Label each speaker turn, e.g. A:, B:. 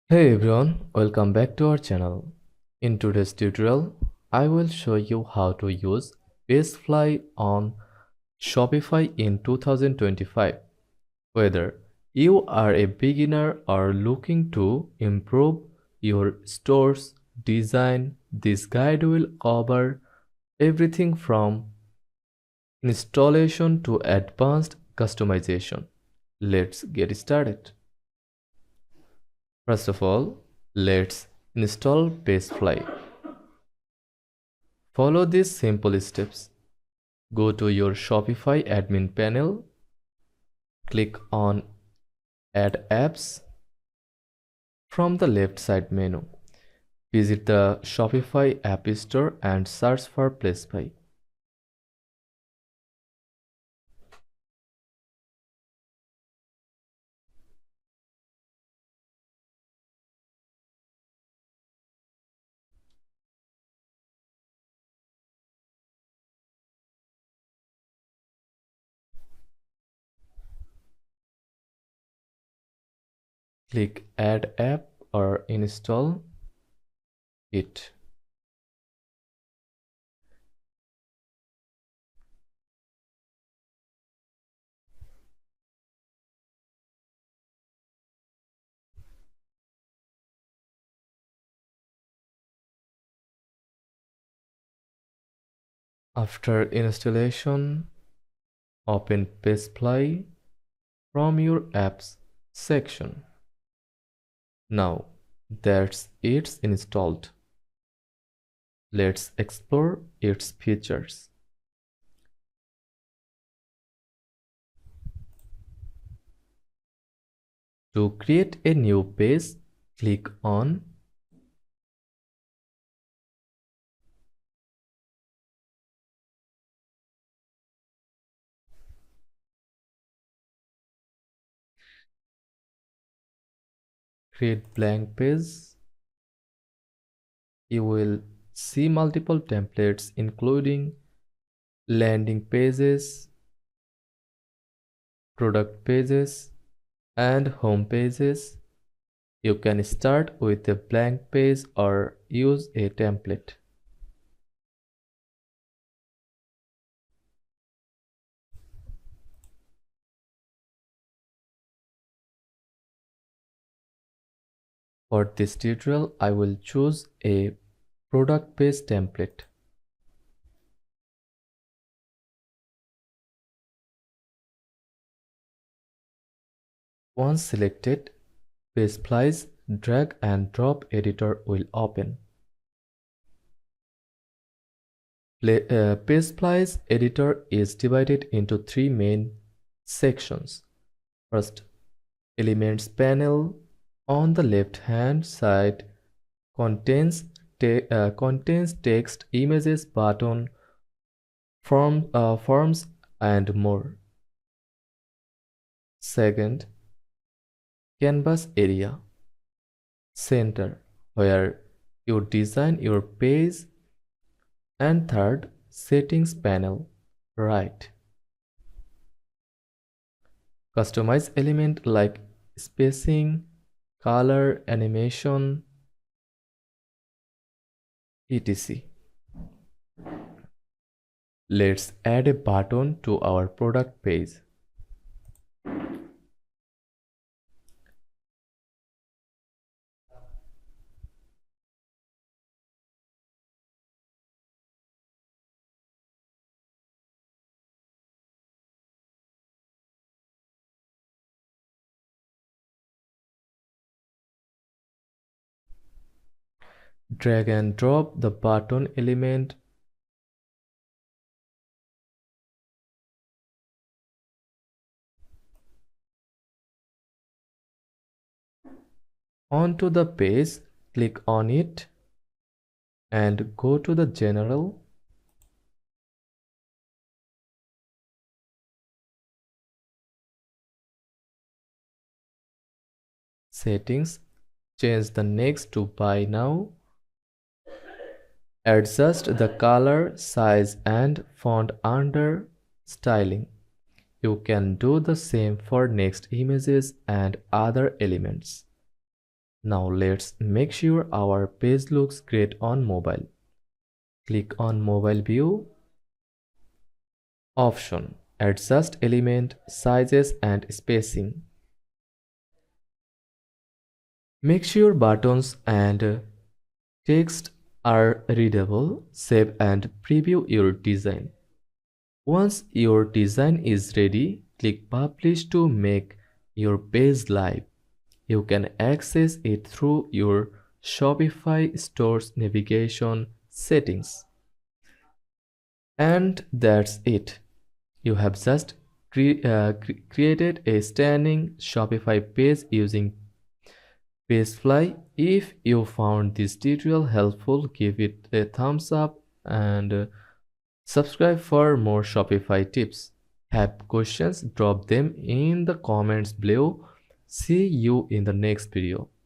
A: Hey everyone, welcome back to our channel. In today's tutorial, I will show you how to use PageFly on Shopify in 2025. Whether you are a beginner or looking to improve your store's design, this guide will cover everything from installation to advanced customization. Let's get started. First of all, let's install PageFly. Follow these simple steps. Go to your Shopify admin panel, click on Add Apps from the left side menu. Visit the Shopify App Store and search for PageFly. Click Add App or install it. After installation, open PageFly from your apps section. Now that it's installed, let's explore its features. To create a new page, click on Create Blank Page. You will see multiple templates including landing pages, product pages, and home pages. You can start with a blank page or use a template. For this tutorial, I will choose a product page template. Once selected, PageFly's drag and drop editor will open. PageFly's editor is divided into three main sections. First, Elements panel on the left hand side contains text, images, button, forms and more. Second, Canvas area center where you design your page, and third, Settings panel right. Customize element like spacing, color, animation, etc. Let's add a button to our product page. Drag and drop the button element onto the page, click on it and go to the General, Settings, change the next to Buy Now, adjust the color, size and font under Styling. You can do the same for next images and other elements. Now let's make sure our page looks great on mobile. Click on Mobile View option. Adjust element sizes and spacing. Make sure buttons and text are readable. Save and preview your design. Once your design is ready, click Publish to make your page live. You can access it through your Shopify store's navigation settings. And that's it. You have just created a stunning Shopify page using PageFly. If you found this tutorial helpful, give it a thumbs up and subscribe for more Shopify tips. Have questions? Drop them in the comments below. See you in the next video.